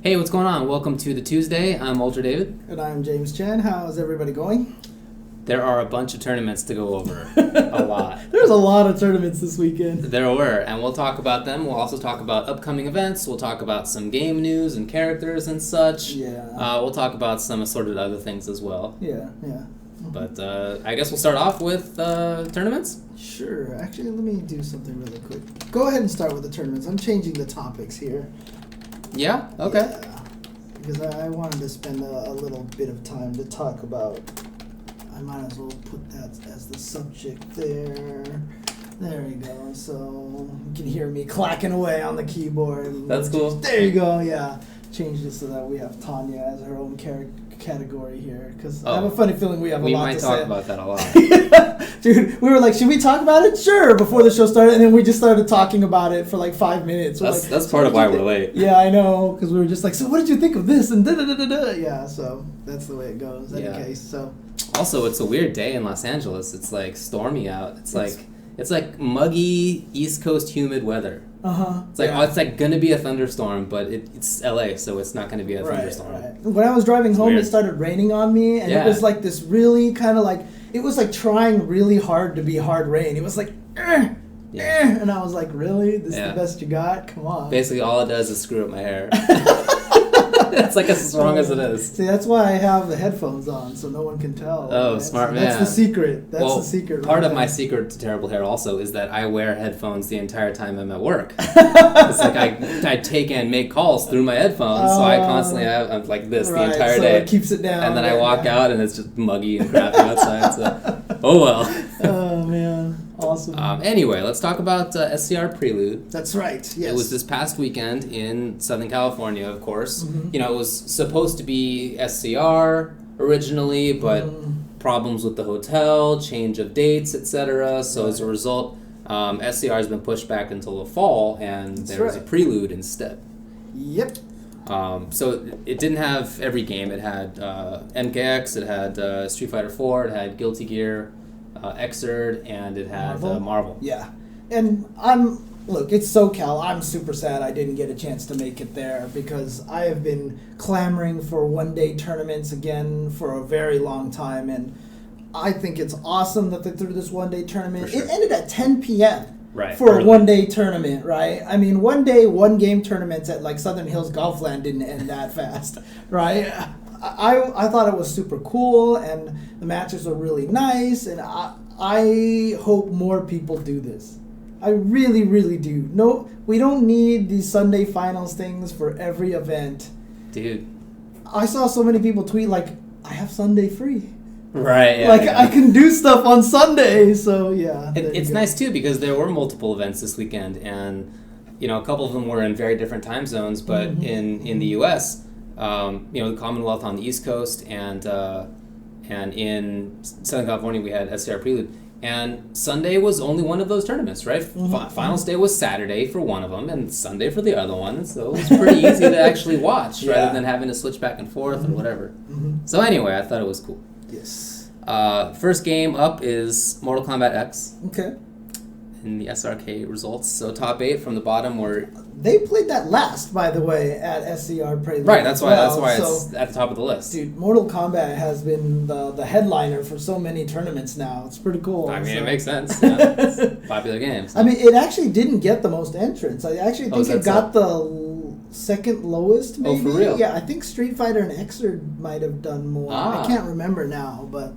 Hey, what's going on? Welcome to the Tuesday. I'm Ultra David. And I'm James Chen. How's everybody going? There are a bunch of tournaments to go over. A lot. There's a lot of tournaments this weekend. There were, and we'll talk about them. We'll also talk about upcoming events. We'll talk about some game news and characters and such. Yeah. We'll talk about some assorted other things as well. Yeah. But I guess we'll start off with tournaments? Sure. Actually, let me do something really quick. Go ahead and start with the tournaments. I'm changing the topics here. Yeah? Okay. Yeah, because I wanted to spend a little bit of time to talk about... I might as well put that as the subject there. There we go. So you can hear me clacking away on the keyboard. That's cool. There you go. Yeah. Change this so that we have Tanya as her own category here. Because I have a funny feeling we have a lot to say. We might talk about that a lot. Dude, we were like, should we talk about it? Sure, before the show started. And then we just started talking about it for like 5 minutes. That's part of why we're late. Yeah, I know. Because we were just like, so what did you think of this? And da-da-da-da-da. Yeah, so that's the way it goes. In any case, so... Also, it's a weird day in Los Angeles. It's like stormy out. It's like muggy East Coast humid weather. It's like it's like gonna be a thunderstorm, but it's LA, so it's not gonna be a thunderstorm. Right. When I was driving home, it started raining on me, and it was like this really kind of like it was like trying really hard to be hard rain. It was like, and I was like, really? This is the best you got? Come on. Basically, all it does is screw up my hair. It's like as strong as it is. See, that's why I have the headphones on, so no one can tell. Oh, smart man. That's the secret. That's the secret. Part of my secret to terrible hair also is that I wear headphones the entire time I'm at work. It's like I take and make calls through my headphones, so I constantly I'm like this the entire day. It keeps it down. And then I walk out and it's just muggy and crappy outside, so oh well. Oh, man. Awesome. Anyway, let's talk about SCR Prelude. That's right, yes. It was this past weekend in Southern California, of course. You know, it was supposed to be SCR originally, but problems with the hotel, change of dates, etc. So as a result, SCR has been pushed back until the fall, and there was a Prelude instead. Yep. So it didn't have every game. It had MKX, it had Street Fighter 4, it had Guilty Gear, Xrd, and it had Marvel. Yeah. And look, it's SoCal. I'm super sad I didn't get a chance to make it there because I have been clamoring for one-day tournaments again for a very long time, and I think it's awesome that they threw this one-day tournament. Sure. It ended at 10 p.m. For a one-day tournament, right? I mean, one-game tournaments at like Southern Hills Golfland didn't end that fast, right? I thought it was super cool, and the matches are really nice, and I hope more people do this. I really, really do. No, we don't need these Sunday finals things for every event. Dude. I saw so many people tweet, like, I have Sunday free. Right, yeah. Like, I can do stuff on Sunday, so yeah. It's nice, too, because there were multiple events this weekend, and, you know, a couple of them were in very different time zones, but in the U.S., you know, the Commonwealth on the East Coast and in Southern California we had SCR Prelude, and Sunday was only one of those tournaments, right? Finals day was Saturday for one of them and Sunday for the other one, so it was pretty easy to actually watch rather than having to switch back and forth or whatever. So anyway, I thought it was cool. Yes. First game up is Mortal Kombat X. Okay. In the SRK results, so top 8 from the bottom were... They played that last, by the way, at SCR Prelude. Right, that's why it's at the top of the list. Dude, Mortal Kombat has been the headliner for so many tournaments now. It's pretty cool. I mean, it makes sense. Yeah, it's popular games. I mean, it actually didn't get the most entrants. I actually think it got the second lowest, maybe. Oh, for real? Yeah, I think Street Fighter and Xrd might have done more. I can't remember now, but...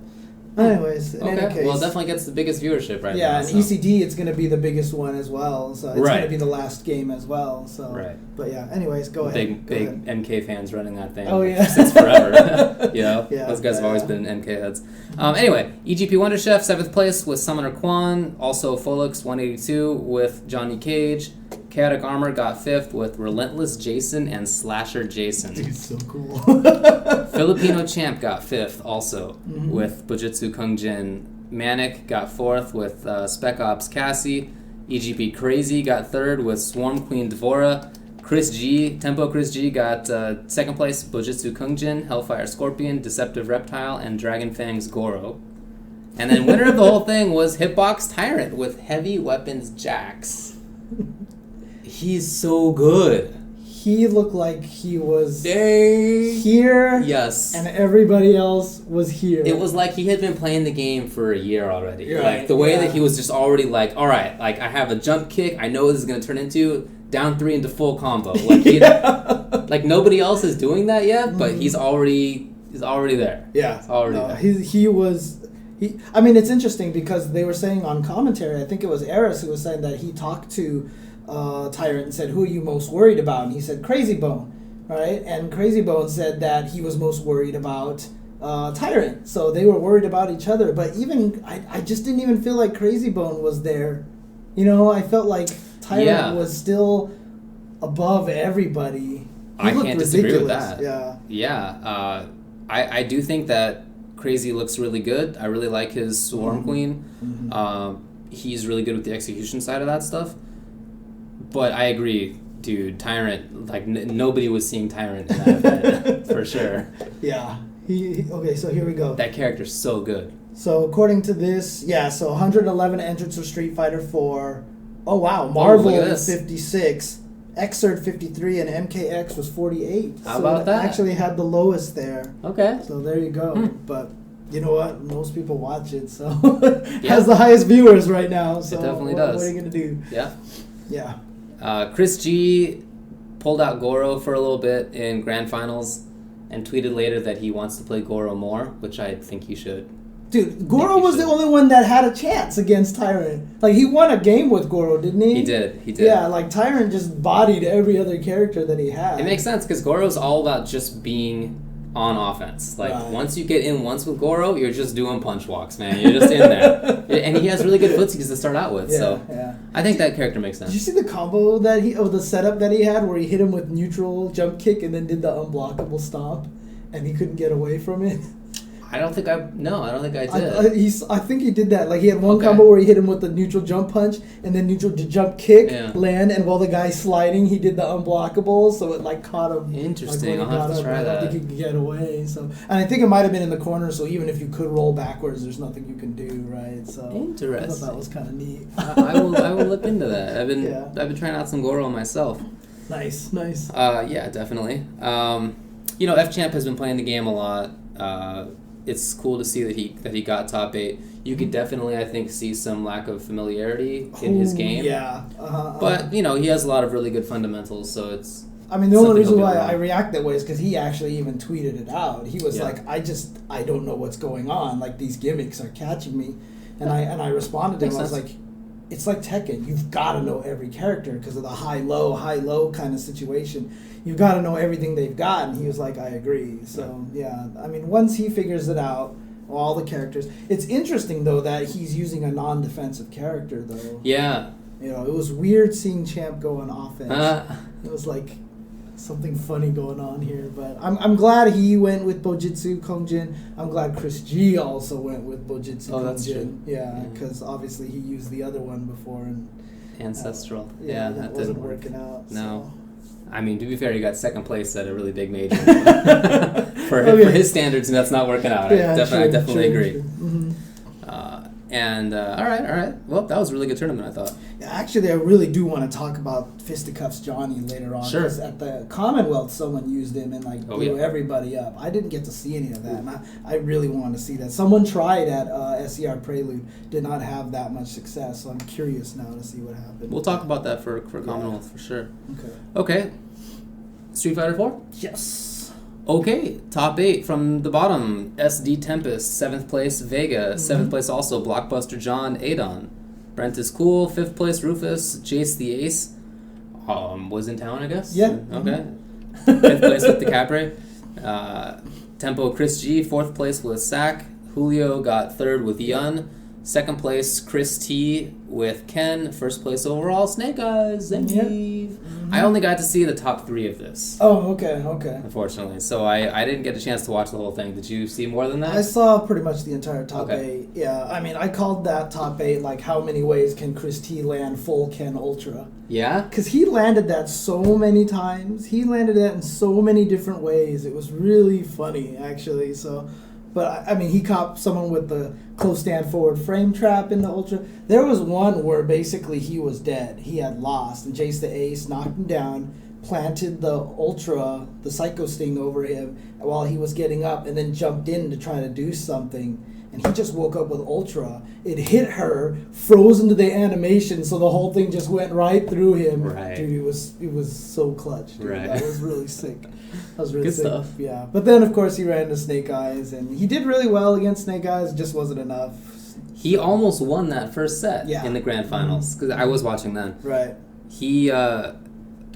Anyways, in any case. Well, it definitely gets the biggest viewership right now. Yeah, and ECD, it's going to be the biggest one as well. So it's going to be the last game as well. So. Right. But yeah, anyways, go ahead. Big MK fans running that thing. Oh, yeah. Since forever. You know? Yeah, those guys have always been MK heads. Anyway, EGP Wonder Chef, 7th place with Summoner Quan. Also, Folix, 182 with Johnny Cage. Chaotic Armor got 5th with Relentless Jason and Slasher Jason. Dude, so cool. Filipino Champ got 5th also with Bujutsu Kung Jin. Manic got 4th with Spec Ops Cassie. EGP Crazy got 3rd with Swarm Queen Dvora. Tempo Chris G got 2nd place, Bujutsu Kung Jin, Hellfire Scorpion, Deceptive Reptile, and Dragon Fangs Goro. And then winner of the whole thing was Hitbox Tyrant with Heavy Weapons Jax. He's so good. he looked like he was Dang. here. Yes. And everybody else was here. It was like he had been playing the game for a year already. Right, Like the way that he was just already like, all right, like I have a jump kick. I know this is going to turn into down 3 into full combo. Like like nobody else is doing that yet, but he's already there. Yeah. He's already there. He was. I mean, it's interesting because they were saying on commentary, I think it was Eris who was saying that he talked to Tyrant and said, who are you most worried about? And he said, Crazy Bone, right? And Crazy Bone said that he was most worried about Tyrant. So they were worried about each other. But even, I just didn't even feel like Crazy Bone was there. You know, I felt like Tyrant was still above everybody. I can't disagree with that. Yeah. Yeah. I do think that Crazy looks really good. I really like his Swarm Queen. He's really good with the execution side of that stuff. But I agree, dude. Tyrant, like nobody was seeing Tyrant in that event for sure. Yeah. Okay, so here we go. That character's so good. So according to this, so 111 entrants for Street Fighter 4. Oh wow, Marvel 56, Xrd 53, and MKX was 48. How about that? Actually had the lowest there. Okay. So there you go. But you know what? Most people watch it, so has the highest viewers right now. So it definitely does. What are you gonna do? Yeah. Yeah. Chris G pulled out Goro for a little bit in Grand Finals and tweeted later that he wants to play Goro more, which I think he should. Dude, Goro was the only one that had a chance against Tyrant. Like, he won a game with Goro, didn't he? He did. Yeah, like, Tyrant just bodied every other character that he had. It makes sense, because Goro's all about just being on offense. Like, once you get in once with Goro, you're just doing punch walks, man. You're just in there. And he has really good footsies to start out with, I think that character makes sense. Did you see the combo that the setup that he had, where he hit him with neutral jump kick and then did the unblockable stomp, and he couldn't get away from it? I don't think I did. I think he did that. Like, he had one combo where he hit him with the neutral jump punch and then neutral jump kick, land, and while the guy's sliding, he did the unblockable, so it like caught him. Interesting. I'll have to try that. I don't think he could get away. So, and I think it might have been in the corner. So even if you could roll backwards, there's nothing you can do, right? So interesting. I thought that was kind of neat. I will look into that. I've been trying out some Goro myself. Nice. Yeah, definitely. F-Champ has been playing the game a lot. It's cool to see that he got top 8. You could definitely, I think, see some lack of familiarity in his game. Yeah. But, he has a lot of really good fundamentals, so it's... I mean, the only reason why I react that way is because he actually even tweeted it out. He was like, I don't know what's going on. Like, these gimmicks are catching me. And I responded to him. I was like, it's like Tekken. You've got to know every character because of the high-low kind of situation. You've got to know everything they've got. And he was like, I agree. So, yeah. I mean, once he figures it out, all the characters. It's interesting, though, that he's using a non-defensive character, though. Yeah. It was weird seeing Champ go on offense. It was like something funny going on here. But I'm glad he went with Bojitsu Kongjin. I'm glad Chris G also went with Bojitsu Kongjin. That's true. Yeah, because obviously he used the other one before. And Ancestral. That wasn't working out. No. So. I mean, to be fair, you got second place at a really big major. for his standards, and that's not working out. I definitely agree. True. Mm-hmm. All right. Well, that was a really good tournament, I thought. Yeah, actually, I really do want to talk about Fisticuffs Johnny later on. Sure. Because at the Commonwealth, someone used him and blew everybody up. I didn't get to see any of that, and I really wanted to see that. Someone tried at SCR Prelude, did not have that much success, so I'm curious now to see what happened. We'll talk about that for Commonwealth for sure. Okay. Street Fighter 4? Yes. Okay, top 8 from the bottom. SD Tempest, 7th place Vega, 7th place also Blockbuster John, Adon. Brent is cool, 5th place Rufus, Jace the Ace, was in town, I guess? Yeah. Okay. 5th place with the Capre. Tempo Chris G, 4th place with Sack. Julio got 3rd with Yun. 2nd place Chris T with Ken. 1st place overall Snake Eyes and Eve. I only got to see the top 3 of this. Oh, okay. Unfortunately. So I didn't get a chance to watch the whole thing. Did you see more than that? I saw pretty much the entire top 8. Yeah, I mean, I called that top 8, like, how many ways can Chris T land full Ken Ultra? Yeah? Because he landed that so many times. He landed that in so many different ways. It was really funny, actually. So, but, I mean, he caught someone with the close stand forward frame trap in the Ultra. There was one where basically he was dead. He had lost, and Jace the Ace knocked him down, planted the Psycho Sting over him while he was getting up, and then jumped in to try to do something. And he just woke up with Ultra. It hit her, froze into the animation, so the whole thing just went right through him. Right. Dude, it was so clutch. Dude. Right. That was really sick. That was really Good sick. stuff. Yeah. But then, of course, he ran into Snake Eyes, and he did really well against Snake Eyes. Just wasn't enough. He almost won that first set in the grand finals, because I was watching then. Right. He,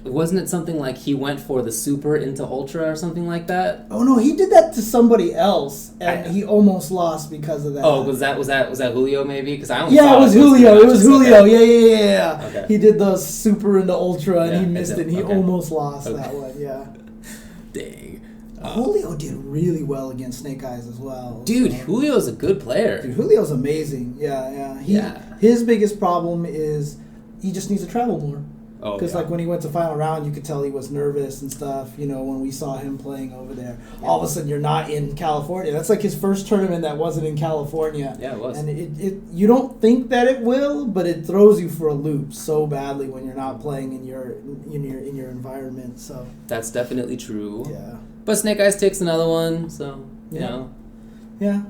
wasn't it something like he went for the super into ultra or something like that? Oh no, he did that to somebody else, and he almost lost because of that. Oh, was that Julio maybe? Because I only yeah, saw it was Julio. It was Julio. Okay. Yeah. Okay. He did the super into ultra, and Yeah, he missed it. And he okay. almost lost that one. Yeah. Dang. Julio did really well against Snake Eyes as well. Dude, so. Julio's a good player. Dude, Julio's amazing. Yeah. His biggest problem is he just needs to travel more. Because like when he went to final round, you could tell he was nervous and stuff. You know, when we saw him playing over there, all of a sudden you're not in California. That's like his first tournament that wasn't in California. Yeah, it was. And it you don't think that it will, but it throws you for a loop so badly when you're not playing in your environment. So that's definitely true. Yeah. But Snake Eyes takes another one, so you know. Yeah.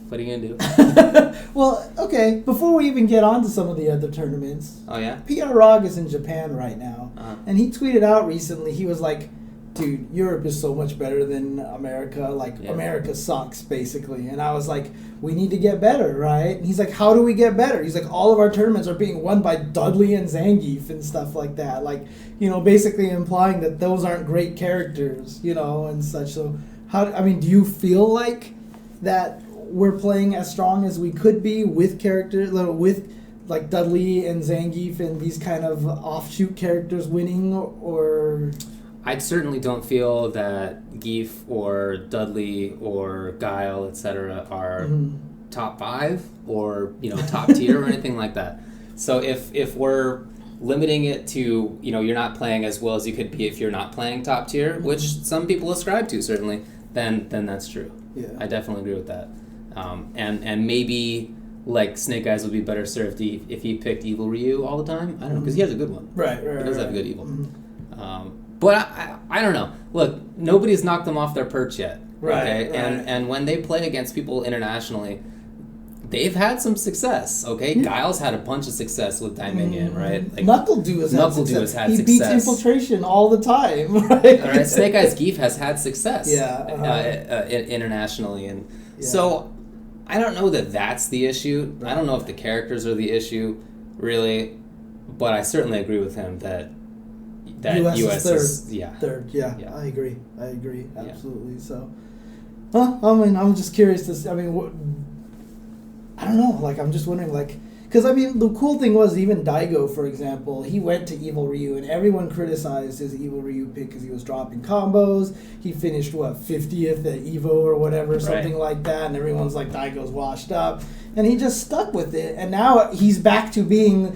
What are you gonna do? Well, okay. Before we even get on to some of the other tournaments, Oh yeah. PR Rog is in Japan right now, Uh-huh. and he tweeted out recently. He was like, "Dude, Europe is so much better than America. Like America sucks, basically." And I was like, "We need to get better, right?" And he's like, "How do we get better?" He's like, "All of our tournaments are being won by Dudley and Zangief and stuff like that. Like, you know, basically implying that those aren't great characters, you know, and such." So, do you feel like that we're playing as strong as we could be with characters, with like Dudley and Zangief and these kind of offshoot characters winning, or? I certainly don't feel that Geef or Dudley or Guile, etc., are top 5 or top tier or anything like that. So if we're limiting it to you're not playing as well as you could be if you're not playing top tier, which some people ascribe to certainly, then that's true. Yeah, I definitely agree with that. And maybe like Snake Eyes would be better served if he picked Evil Ryu all the time. I don't know, because he has a good one. Right. He does have a good evil. But I don't know. Look, nobody's knocked them off their perch yet. Right. And when they play against people internationally, they've had some success. Okay, Guile's had a bunch of success with Dominion, right? Like, Knuckle-Doo has had success. He beats Infiltration all the time, right? All right. Snake Eyes Geef has had success. Internationally, and so I don't know that that's the issue. I don't know if the characters are the issue, really, but I certainly agree with him that US is third. Yeah, I agree. Absolutely. So, I'm just curious to. I don't know. Like, I'm just wondering, like, because the cool thing was even Daigo, for example, he went to Evil Ryu, and everyone criticized his Evil Ryu pick because he was dropping combos. He finished 50th at Evo or whatever, something like that, and everyone's like, Daigo's washed up, and he just stuck with it, and now he's back to being,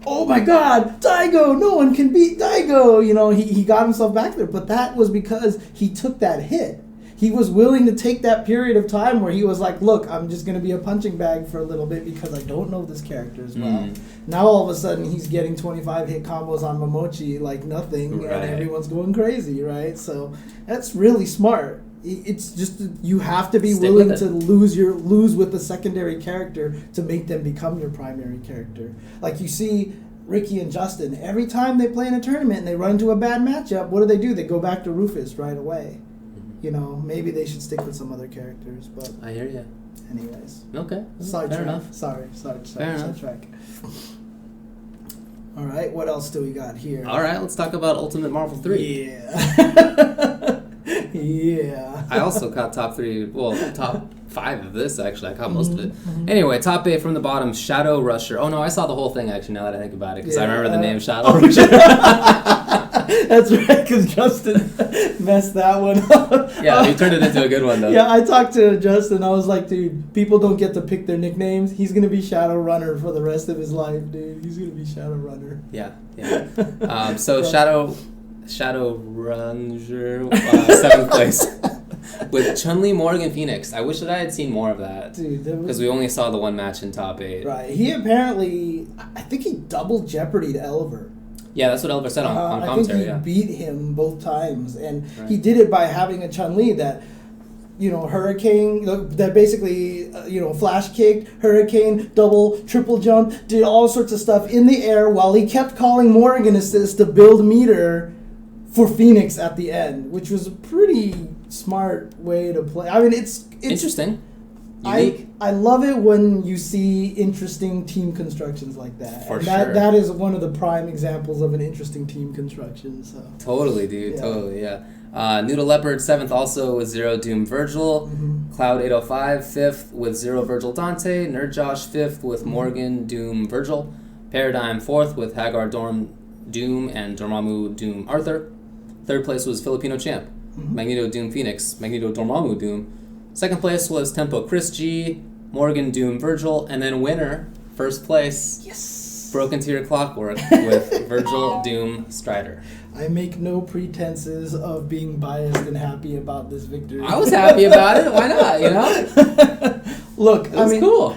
oh my God, Daigo! No one can beat Daigo! He got himself back there, but that was because he took that hit. He was willing to take that period of time where he was like, look, I'm just going to be a punching bag for a little bit because I don't know this character as well. Now all of a sudden he's getting 25 hit combos on Momochi like nothing, and everyone's going crazy, right? So that's really smart. It's just you have to be willing to lose with the secondary character to make them become your primary character. Like you see Ricky and Justin, every time they play in a tournament and they run into a bad matchup, what do? They go back to Rufus right away. Maybe they should stick with some other characters, but I hear you. Anyways. Okay. Fair enough. Sorry. Sidetrack. All right, what else do we got here? All right, let's talk about Ultimate Marvel 3. Yeah. Yeah. I also caught top 5 of this, actually. I caught most of it. Anyway, top 8 from the bottom, Shadow Rusher. Oh, no, I saw the whole thing, actually, now that I think about it, because I remember the name Shadow Rusher. That's right, because Justin messed that one up. Yeah, he turned it into a good one, though. Yeah, I talked to Justin. I was like, dude, people don't get to pick their nicknames. He's going to be Shadow Runner for the rest of his life, dude. He's going to be Shadow Runner. Yeah. So Shadow Runner, 7th place. With Chun-Li, Morgan Phoenix. I wish that I had seen more of that. Dude, because we only saw the one match in top 8. Right. He apparently, I think he double Jeopardy to Elver. Yeah, that's what Elber said on commentary. I think he beat him both times, and he did it by having a Chun-Li that, Hurricane, that basically, flash kicked, Hurricane, double, triple jump, did all sorts of stuff in the air while he kept calling Morgan assist to build meter for Phoenix at the end, which was a pretty smart way to play. I mean, it's interesting. Unique. I love it when you see interesting team constructions like that. For sure. Sure. That is one of the prime examples of an interesting team construction. So totally, dude. Totally, yeah. Noodle Leopard 7th also with 0 Doom Virgil. Cloud 805 5th with 0 Virgil Dante. Nerd Josh 5th with Morgan Doom Virgil. Paradigm 4th with Hagar Doom and Dormammu Doom Arthur. 3rd place was Filipino Champ. Magneto Doom Phoenix. Magneto Dormammu Doom. 2nd place was Tempo Chris G, Morgan Doom Virgil, and then winner, 1st place, Broken Tier Clockwork with Virgil Doom Strider. I make no pretenses of being biased and happy about this victory. I was happy about it. Why not, Look, it was cool.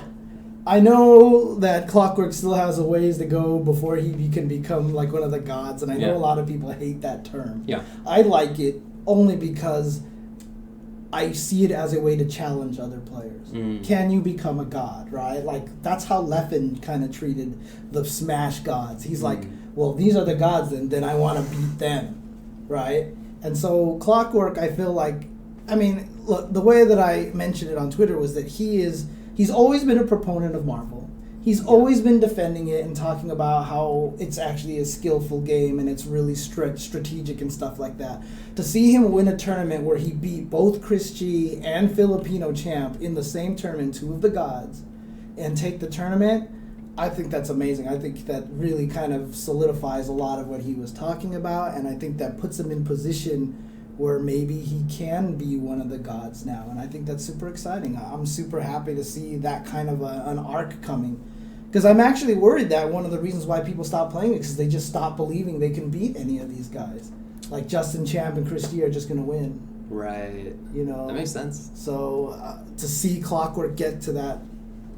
I know that Clockwork still has a ways to go before he can become like one of the gods, and I know a lot of people hate that term. Yeah. I like it only because I see it as a way to challenge other players. Can you become a god, right? Like, that's how Leffen kind of treated the Smash gods. He's like, well, these are the gods, then I want to beat them, right? And so Clockwork, I feel like, look, the way that I mentioned it on Twitter was that he's always been a proponent of Marvel. He's always been defending it and talking about how it's actually a skillful game and it's really strategic and stuff like that. To see him win a tournament where he beat both Chris G and Filipino Champ in the same tournament, 2 of the gods, and take the tournament, I think that's amazing. I think that really kind of solidifies a lot of what he was talking about, and I think that puts him in position where maybe he can be one of the gods now, and I think that's super exciting. I'm super happy to see that kind of an arc coming, because I'm actually worried that one of the reasons why people stop playing it is because they just stop believing they can beat any of these guys. Like Justin Champ and Chris G are just going to win. Right. That makes sense. So to see Clockwork get to that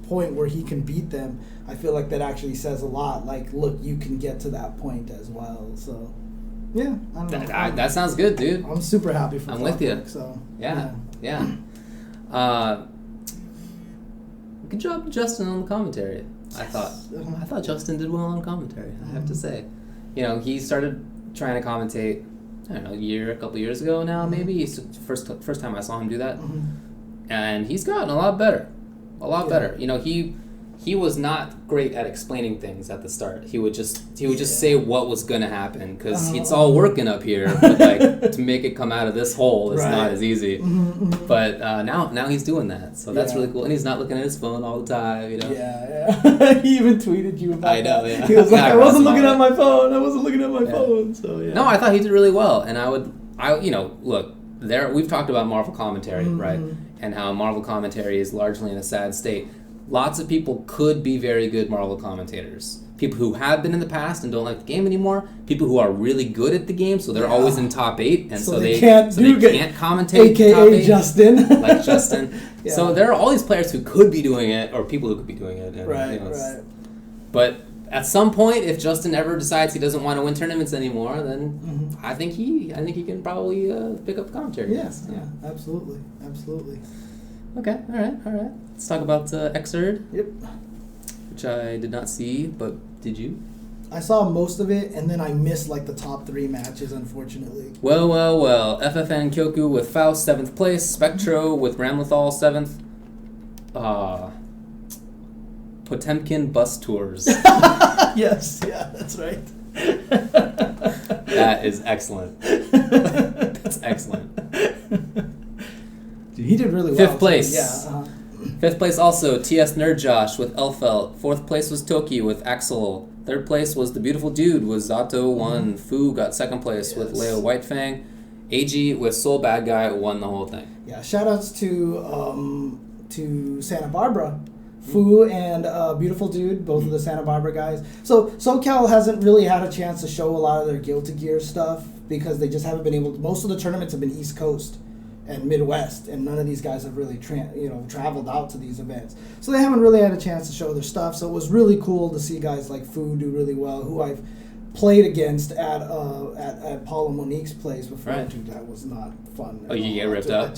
point where he can beat them, I feel like that actually says a lot. Like, look, you can get to that point as well. So, yeah. I don't know. That sounds good, dude. I'm super happy for Clockwork, with you. So, yeah. Good job, Justin, on the commentary. I thought Justin did well on commentary, I have to say. He started trying to commentate, I don't know, a couple years ago now, maybe. First time I saw him do that. And he's gotten a lot better. Better. He was not great at explaining things at the start. He would just say what was gonna happen, because it's all working up here, but like to make it come out of this hole is not as easy. But now he's doing that, so that's really cool. And he's not looking at his phone all the time, Yeah. He even tweeted you about that. I know. Yeah. He was like, I wasn't looking at my phone. So yeah. No, I thought he did really well, and look. We've talked about Marvel commentary, right? And how Marvel commentary is largely in a sad state. Lots of people could be very good Marvel commentators. People who have been in the past and don't like the game anymore. People who are really good at the game, so they're always in top 8, and so they can't commentate. AKA top 8, Justin. like Justin. Yeah. So there are all these players who could be doing it, or people who could be doing it. And, right. But at some point, if Justin ever decides he doesn't want to win tournaments anymore, then I think he can probably pick up commentary. Yes, yeah, absolutely. Okay, all right. Let's talk about Xrd. Yep. Which I did not see, but did you? I saw most of it, and then I missed like the top 3 matches, unfortunately. Well. FFN Kyoku with Faust 7th place. Spectro with Ramlethal 7th. Potemkin Bus Tours. Yes, that's right. That is excellent. That's excellent. Dude, he did really well. 5th place. Yeah. 5th place also, TS Nerd Josh with Elfelt. 4th place was Toki with Axel. 3rd place was The Beautiful Dude with Zato won. Fu got 2nd place with Leo Whitefang. AG with Soul Bad Guy won the whole thing. Yeah, shoutouts to Santa Barbara. Fu and Beautiful Dude, both of the Santa Barbara guys. So SoCal hasn't really had a chance to show a lot of their Guilty Gear stuff because they just haven't been able to. Most of the tournaments have been East Coast and Midwest, and none of these guys have really traveled out to these events. So they haven't really had a chance to show their stuff. So it was really cool to see guys like Fu do really well, who I've played against at Paul and Monique's place before. Right. Dude, that was not fun. Oh, you get ripped up?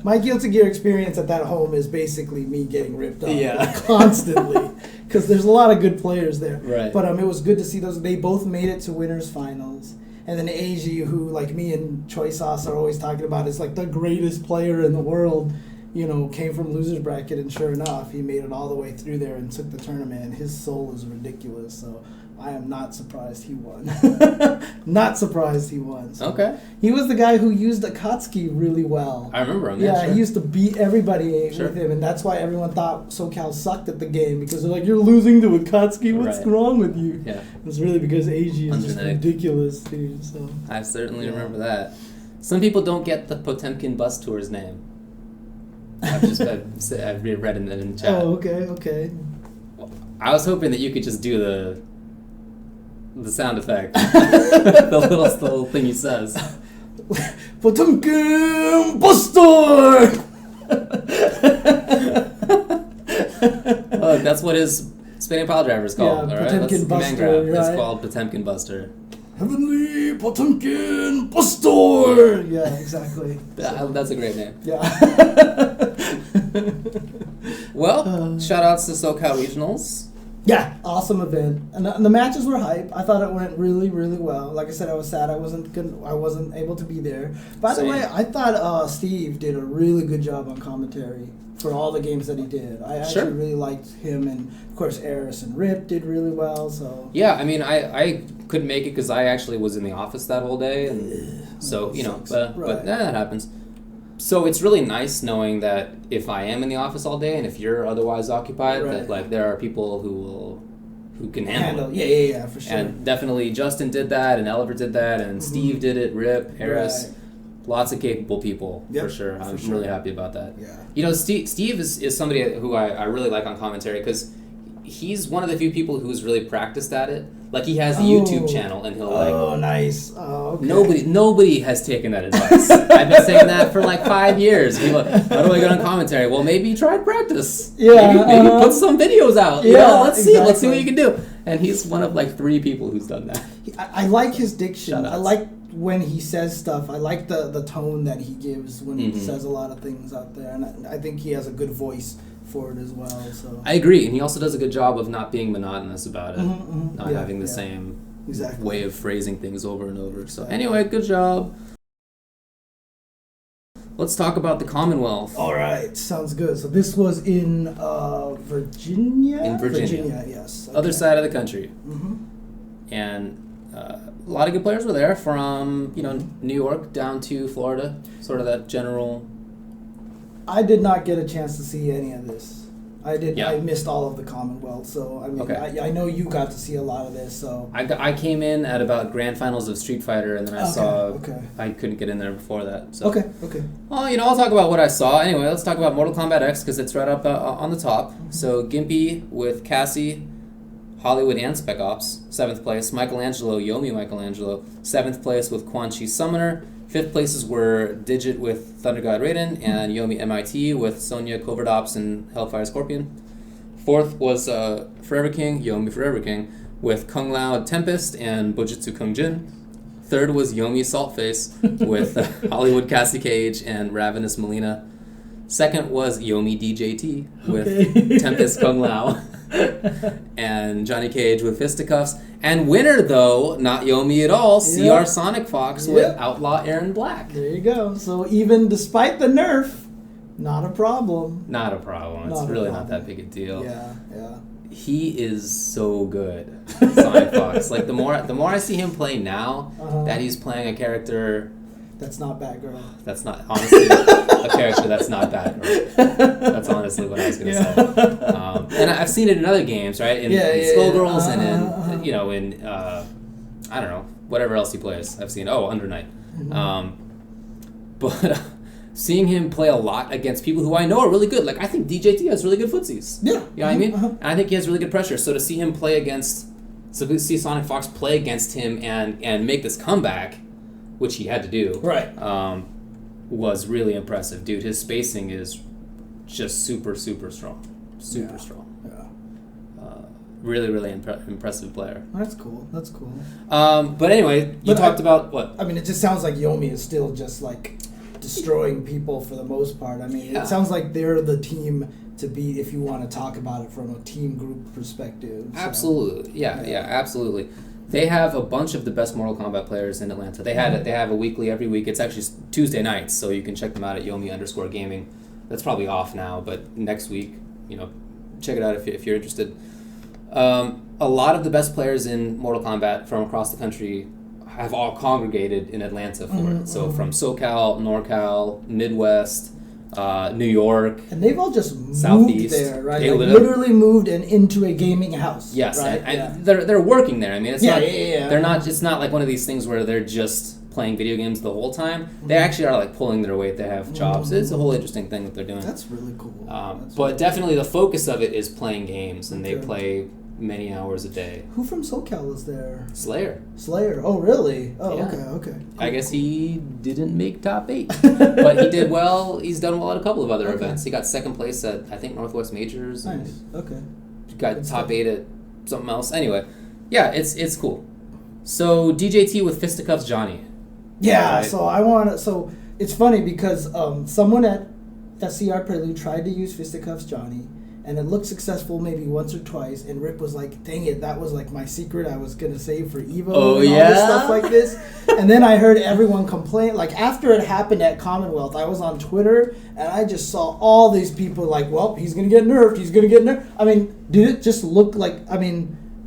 My Guilty Gear experience at that home is basically me getting ripped up constantly, because there's a lot of good players there. Right. But it was good to see those. They both made it to winners finals. And then AG, who like me and Choi Sauce are always talking about, is like the greatest player in the world, you know, came from losers bracket, and sure enough, he made it all the way through there and took the tournament. And his soul is ridiculous, so I am not surprised he won. Not surprised he won. So Okay. he was the guy who used Akatsuki really well. I remember him. Yeah, sure. he used to beat everybody with him, and that's why everyone thought SoCal sucked at the game, because they're like, you're losing to Akatsuki, what's wrong with you? Yeah. It's really because AG is just Undenied. ridiculous, dude. So I certainly remember that. Some people don't get the Potemkin bus tour's name. I've read it in the chat. Oh, okay. I was hoping that you could just do the sound effect, the little thing he says. Potemkin bus tour! Look, that's what his spinning pile driver is called. Yeah, all right? Potemkin That's Buster, grab. It's right? called Potemkin Buster. Heavenly Potemkin bus tour! Yeah, exactly. That's a great name. Yeah. Well, shout outs to SoCal Regionals. Yeah, awesome event, and the matches were hype. I thought it went really, really well. Like I said, I was sad I wasn't able to be there. By the way, I thought Steve did a really good job on commentary for all the games that he did. I actually really liked him, and of course Eris and Rip did really well. So yeah, I mean, I couldn't make it because I actually was in the office that whole day, and so you know, but that happens. So it's really nice knowing that if I am in the office all day and if you're otherwise occupied, that like there are people who can handle it. Yeah, for sure. And definitely Justin did that, and Oliver did that, and Steve did it, Rip, Harris, lots of capable people for sure. I'm really happy about that. Yeah. You know, Steve is somebody who I really like on commentary because he's one of the few people who's really practiced at it. Like he has a YouTube channel, and he'll like. Oh, nice. Oh, okay. Nobody has taken that advice. I've been saying that for like 5 years. People, how do I get on commentary? Well, maybe try practice. Yeah. Maybe put some videos out. You know, let's see what you can do. And he's one of like 3 people who's done that. I like his diction. I like when he says stuff. I like the tone that he gives when he says a lot of things out there, and I think he has a good voice for it as well. So I agree, and he also does a good job of not being monotonous about it, not having the same way of phrasing things over and over. So anyway, good job. Let's talk about the Commonwealth. All right, sounds good. So this was in Virginia? In Virginia, yes. Okay. Other side of the country. And a lot of good players were there from, New York down to Florida, sort of that general... I did not get a chance to see any of this. I missed all of the Commonwealth, so I mean, I know you got to see a lot of this. So I came in at about grand finals of Street Fighter, and then I saw I couldn't get in there before that. So. Okay. Well, I'll talk about what I saw. Anyway, let's talk about Mortal Kombat X because it's right up on the top. So Gimpy with Cassie, Hollywood, and Spec Ops, 7th place. Yomi Michelangelo, 7th place with Quan Chi Summoner. 5th places were Digit with Thunder God Raiden and Yomi MIT with Sonya Covert Ops and Hellfire Scorpion. 4th was Forever King, Yomi Forever King, with Kung Lao Tempest and Bujutsu Kung Jin. 3rd was Yomi Saltface with Hollywood Cassie Cage and Ravenous Melina. 2nd was Yomi DJT with Tempest Kung Lao and Johnny Cage with Fisticuffs. And winner, though, not Yomi at all, CR Sonic Fox with Outlaw Aaron Black. There you go. So even despite the nerf, not a problem. Not a problem. It's really not that big a deal. Yeah. He is so good, Sonic Fox. Like the more I see him play now, that he's playing a character that's not Batgirl. That's not honestly a character that's not Batgirl. That's honestly what I was gonna say. And I've seen it in other games, right? In Skullgirls and in I don't know, whatever else he plays. I've seen Under Night. But seeing him play a lot against people who I know are really good, like I think DJT has really good footsies. Yeah. You know what I mean? And I think he has really good pressure. So to see him see Sonic Fox play against him and make this comeback, which he had to do, was really impressive. Dude, his spacing is just super, super strong. Super strong. Yeah. Really, really impressive player. That's cool. That's cool. But anyway, you talked about what? I mean, it just sounds like Yomi is still just like destroying people for the most part. I mean, it sounds like they're the team to beat if you want to talk about it from a team group perspective. So. Absolutely. Yeah, absolutely. They have a bunch of the best Mortal Kombat players in Atlanta. They have a weekly every week. It's actually Tuesday nights, so you can check them out at Yomi_gaming. That's probably off now, but next week, check it out if you're interested. A lot of the best players in Mortal Kombat from across the country have all congregated in Atlanta for it. So from SoCal, NorCal, Midwest, New York, and they've all just moved Southeast. there, right? They literally moved into a gaming house. Yes, right? and they're working there. I mean, it's not. Yeah. They're not. It's not like one of these things where they're just playing video games the whole time. They actually are like pulling their weight. They have jobs. It's a whole interesting thing that they're doing. That's really cool. But definitely the focus of it is playing games, and they play many hours a day. Who from SoCal is there? Slayer. Oh, really? Oh, yeah. Okay. Cool. I guess he didn't make top 8, but he did well. He's done well at a couple of other events. He got second place at, I think, Northwest Majors. Nice. Okay. Got good top stuff. 8 at something else. Anyway, yeah, it's cool. So DJT with Fisticuffs Johnny. Yeah. Right? So it's funny because someone at SCR Prelude tried to use Fisticuffs Johnny. And it looked successful maybe once or twice, and Rip was like, dang it, that was like my secret I was going to save for EVO and all this stuff like this. And then I heard everyone complain. Like, after it happened at Commonwealth, I was on Twitter, and I just saw all these people like, well, he's going to get nerfed. I mean, did it just look like,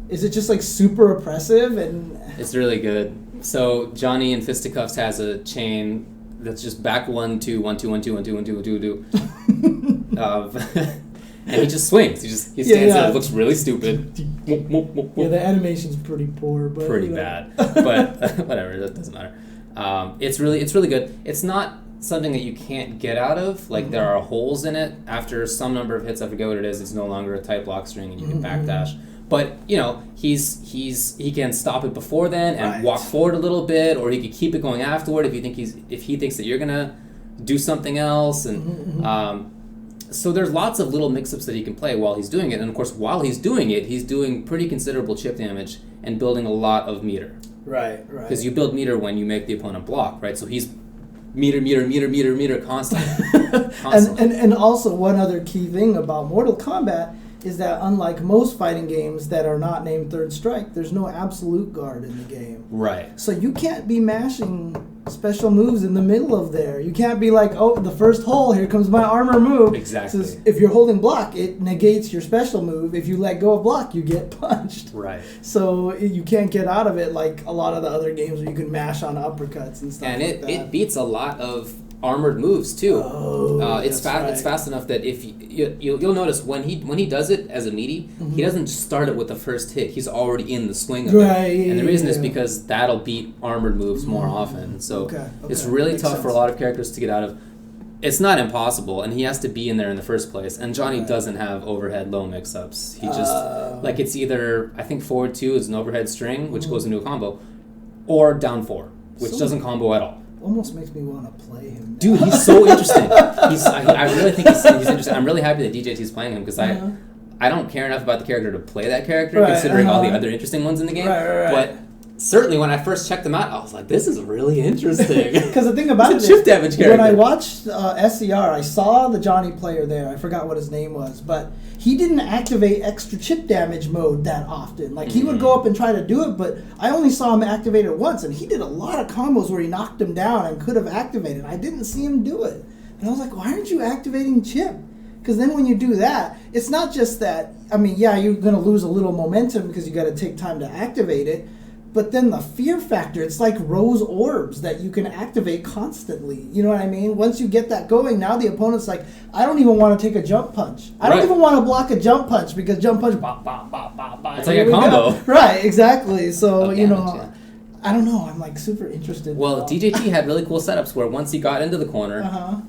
is it just like super oppressive? And it's really good. So Johnny and Fisticuffs has a chain that's just back 1, 2, 1, 2, 1, 2, 1, 2, 1, 2, 1, 2, 1, 2. And he just swings. He stands there. It looks really stupid. Yeah, the animation's pretty poor, but pretty bad. But whatever, that doesn't matter. It's really good. It's not something that you can't get out of. Like there are holes in it. After some number of hits, I forget what it is. It's no longer a tight block string, and you can backdash. But he can stop it before then and walk forward a little bit, or he could keep it going afterward if he thinks that you're gonna do something else, and. So there's lots of little mix-ups that he can play while he's doing it. And, of course, while he's doing it, he's doing pretty considerable chip damage and building a lot of meter. Right. Because you build meter when you make the opponent block, right? So he's meter constantly. And also one other key thing about Mortal Kombat is that unlike most fighting games that are not named Third Strike, there's no absolute guard in the game. Right. So you can't be mashing special moves in the middle of there. You can't be like, oh, the first hole, here comes my armor move. Exactly. So if you're holding block, it negates your special move. If you let go of block, you get punched. Right. So you can't get out of it like a lot of the other games where you can mash on uppercuts and stuff and like that. And it beats a lot of armored moves too. It's fast. Right. It's fast enough that if you'll notice when he does it as a meaty, he doesn't start it with the first hit. He's already in the swing of it. And the reason is because that'll beat armored moves more often. So it's really tough for a lot of characters to get out of. It's not impossible, and he has to be in there in the first place. And Johnny doesn't have overhead low mix-ups. He just it's either, I think forward 2 is an overhead string, which goes into a combo, or down 4, which doesn't combo at all. Almost makes me want to play him now. Dude, he's so interesting. I really think he's interesting. I'm really happy that DJT's playing him because I don't care enough about the character to play that character, considering all the other interesting ones in the game. But certainly when I first checked him out, I was like, this is really interesting. Because the thing about it is, chip damage character. When I watched SCR, I saw the Johnny player there. I forgot what his name was, but he didn't activate extra chip damage mode that often. Like, he would go up and try to do it, but I only saw him activate it once, and he did a lot of combos where he knocked him down and could have activated. I didn't see him do it. And I was like, why aren't you activating chip? Because then when you do that, it's not just that, you're going to lose a little momentum because you got to take time to activate it, but then the fear factor, it's like rose orbs that you can activate constantly. You know what I mean? Once you get that going, now the opponent's like, I don't even want to take a jump punch. I don't even want to block a jump punch because jump punch, bop, bop, bop, bop, bop. It's like a combo. Right, exactly. So, I don't know. I'm like super interested. Well, DJT had really cool setups where once he got into the corner,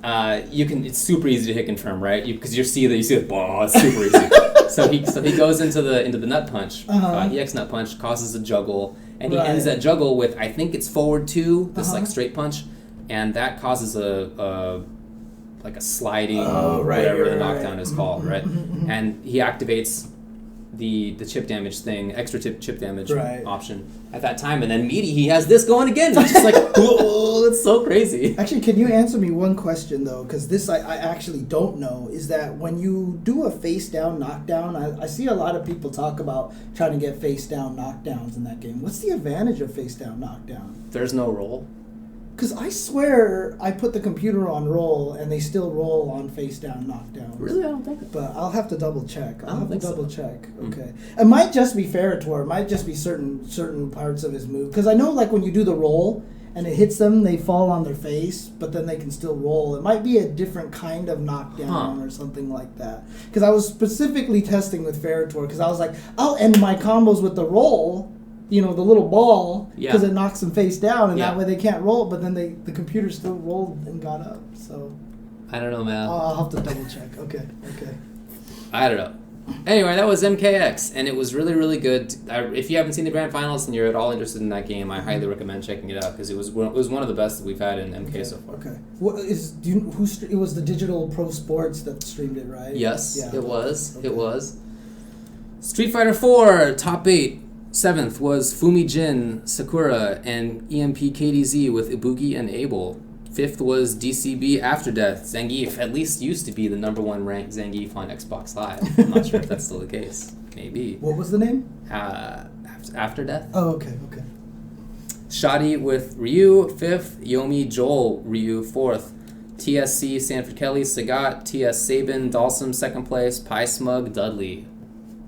it's super easy to hit confirm, right? Because you see the ball, it's super easy. So he goes into the nut punch. EX nut punch causes a juggle, and he ends that juggle with, I think it's forward 2, this like straight punch, and that causes a sliding whatever the knockdown is called, right? And he activates the chip damage thing, extra chip damage Right. option at that time, and then Meaty, he has this going again. It's just like, whoa, it's so crazy. Actually, can you answer me one question though? Because this I actually don't know. Is that when you do a face down knockdown, I see a lot of people talk about trying to get face down knockdowns in that game. What's the advantage of face down knockdown? There's no roll. Because I swear I put the computer on roll and they still roll on face down knockdowns. Really? I don't think so. But I'll have to double check. I'll have to double check. Mm. Okay. It might just be Ferritor. It might just be certain parts of his move. Because I know like when you do the roll and it hits them, they fall on their face, but then they can still roll. It might be a different kind of knockdown or something like that. Because I was specifically testing with Ferritor because I was like, I'll end my combos with the roll. You know, the little ball, because it knocks them face down, and that way they can't roll, but then the computer still rolled and got up, so... I don't know, man. I'll have to double check. Okay. I don't know. Anyway, that was MKX, and it was really, really good. If you haven't seen the Grand Finals and you're at all interested in that game, I highly recommend checking it out, because it was one of the best that we've had in MK so far. Okay. It was the Digital Pro Sports that streamed it, right? Yes, yeah. it was. Okay. It was. Street Fighter 4, top 8. 7th was Fumijin, Sakura, and EMP KDZ with Ibuki and Abel. 5th was DCB After Death. Zangief at least used to be the #1 ranked Zangief on Xbox Live. I'm not sure if that's still the case. Maybe. What was the name? After Death. Oh, okay. Shoddy with Ryu, 5th. Yomi Joel, Ryu, 4th. TSC Sanford Kelly, Sagat, TS Sabin, Dalsum, 2nd place. Pie Smug, Dudley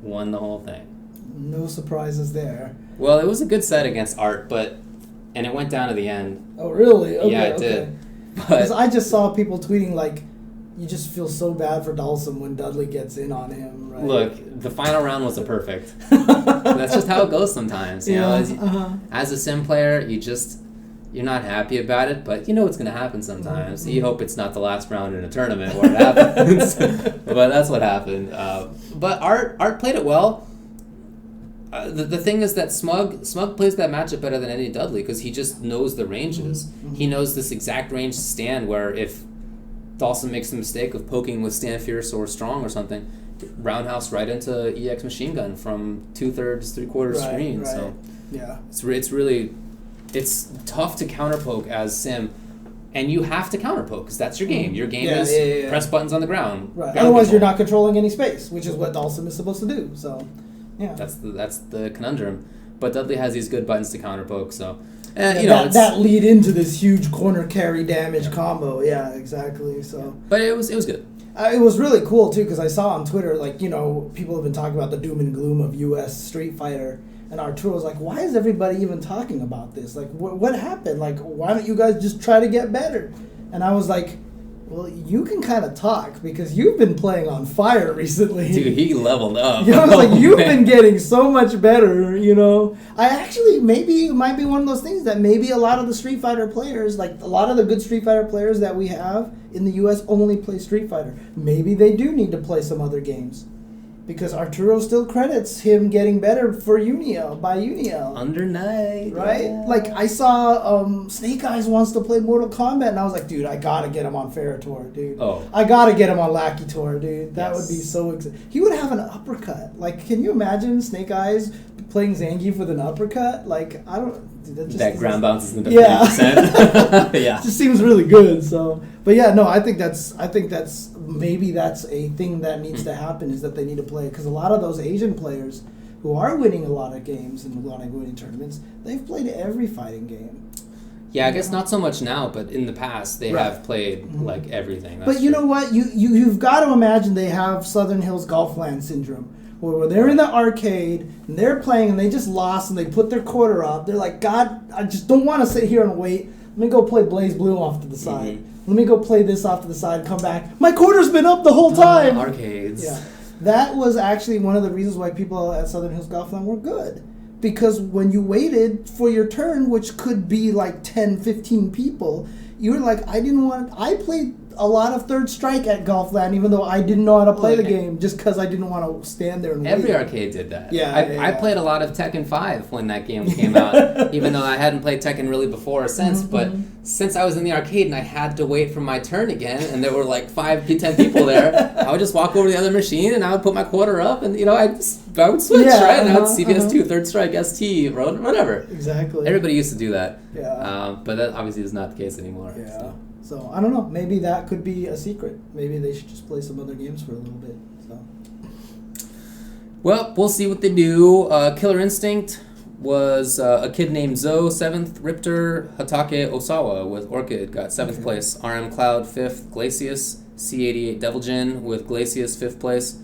won the whole thing. No surprises there. Well, it was a good set against Art, and it went down to the end. Oh, really? Okay, yeah, it did. Because I just saw people tweeting like, you just feel so bad for Dalsum when Dudley gets in on him, right? Look, the final round was a perfect. That's just how it goes sometimes. You know, as a sim player, you're not happy about it, but you know what's going to happen sometimes. Mm-hmm. You hope it's not the last round in a tournament where it happens. But that's what happened. But Art played it well. The thing is that Smug plays that matchup better than any Dudley because he just knows the ranges. Mm-hmm. He knows this exact range to stand where if Dawson makes the mistake of poking with Stand Fierce or Strong or something, roundhouse right into EX Machine Gun from 2/3, 3/4 screen. Right. So yeah, it's tough to counterpoke as Sim. And you have to counterpoke because that's your game. Your game is press buttons on the ground. Right. Otherwise, you're not controlling any space, which is what Dalsum is supposed to do. So, yeah. That's the conundrum. But Dudley has these good buttons to counterpoke. So, that lead into this huge corner carry damage combo. Yeah, exactly. So, but it was good. It was really cool too because I saw on Twitter people have been talking about the doom and gloom of U.S. Street Fighter. And Arturo was like, why is everybody even talking about this? Like, what happened? Like, why don't you guys just try to get better? And I was like, well, you can kind of talk because you've been playing on fire recently. Dude, he leveled up. I was like, you've been getting so much better, I actually, maybe it might be one of those things that maybe a lot of the Street Fighter players, like a lot of the good Street Fighter players that we have in the U.S. only play Street Fighter. Maybe they do need to play some other games. Because Arturo still credits him getting better by Uniel. Under night. Right? Yeah. Like, I saw Snake Eyes wants to play Mortal Kombat, and I was like, dude, I gotta get him on Ferritor, dude. Oh. I gotta get him on Lakitor, dude. That would be so exciting. He would have an uppercut. Like, can you imagine Snake Eyes playing Zangief with an uppercut? Like, I don't... Dude, that ground bounces in the 50%. Yeah. It just seems really good, so... But yeah, no, I think that's maybe that's a thing that needs to happen is that they need to play because a lot of those Asian players who are winning a lot of games and a lot of winning tournaments, they've played every fighting game. Yeah, I guess not so much now, but in the past they have played like everything. But you know what? You've got to imagine they have Southern Hills Golfland syndrome. Where they're in the arcade and they're playing and they just lost and they put their quarter up. They're like, God, I just don't want to sit here and wait. Let me go play Blaze Blue off to the side. Let me go play this off to the side, come back. My quarter's been up the whole time. Arcades. Yeah. That was actually one of the reasons why people at Southern Hills Golfland were good. Because when you waited for your turn, which could be like 10, 15 people, you were like, I played a lot of Third Strike at Golfland, even though I didn't know how to play the game, just because I didn't want to stand there and wait. Every arcade did that. Yeah, I played a lot of Tekken 5 when that game came out, even though I hadn't played Tekken really before or since, but since I was in the arcade and I had to wait for my turn again, and there were like 5 to 10 people there, I would just walk over to the other machine and I would put my quarter up, and I would switch, right? And I would CBS2, Third Strike, ST, whatever. Exactly. Everybody used to do that. Yeah. But that obviously is not the case anymore. Yeah. So I don't know. Maybe that could be a secret. Maybe they should just play some other games for a little bit. So. Well, we'll see what they do. Killer Instinct was a kid named Zoe, 7th. Riptor Hatake Osawa with Orchid got 7th place. RM Cloud, 5th. Glacius, C88 Deviljin with Glacius, 5th place.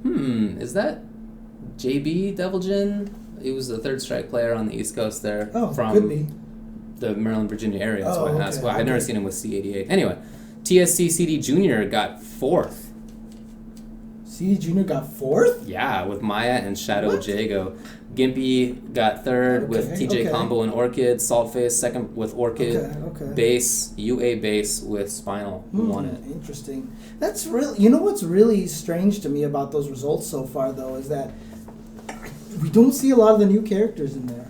Is that JB Deviljin? He was a Third Strike player on the East Coast there. Oh, from could be. The Maryland, Virginia area. That's why I asked. Well, okay. I've never seen him with C88. Anyway, TSC CD Jr. got 4th. CD Jr. got 4th? Yeah, with Maya and Shadow Jago. Gimpy got 3rd with TJ Combo and Orchid. Saltface 2nd with Orchid. Okay. Base, UA Base with Spinal, who won it. Interesting. That's really, you know what's really strange to me about those results so far, though, is that we don't see a lot of the new characters in there.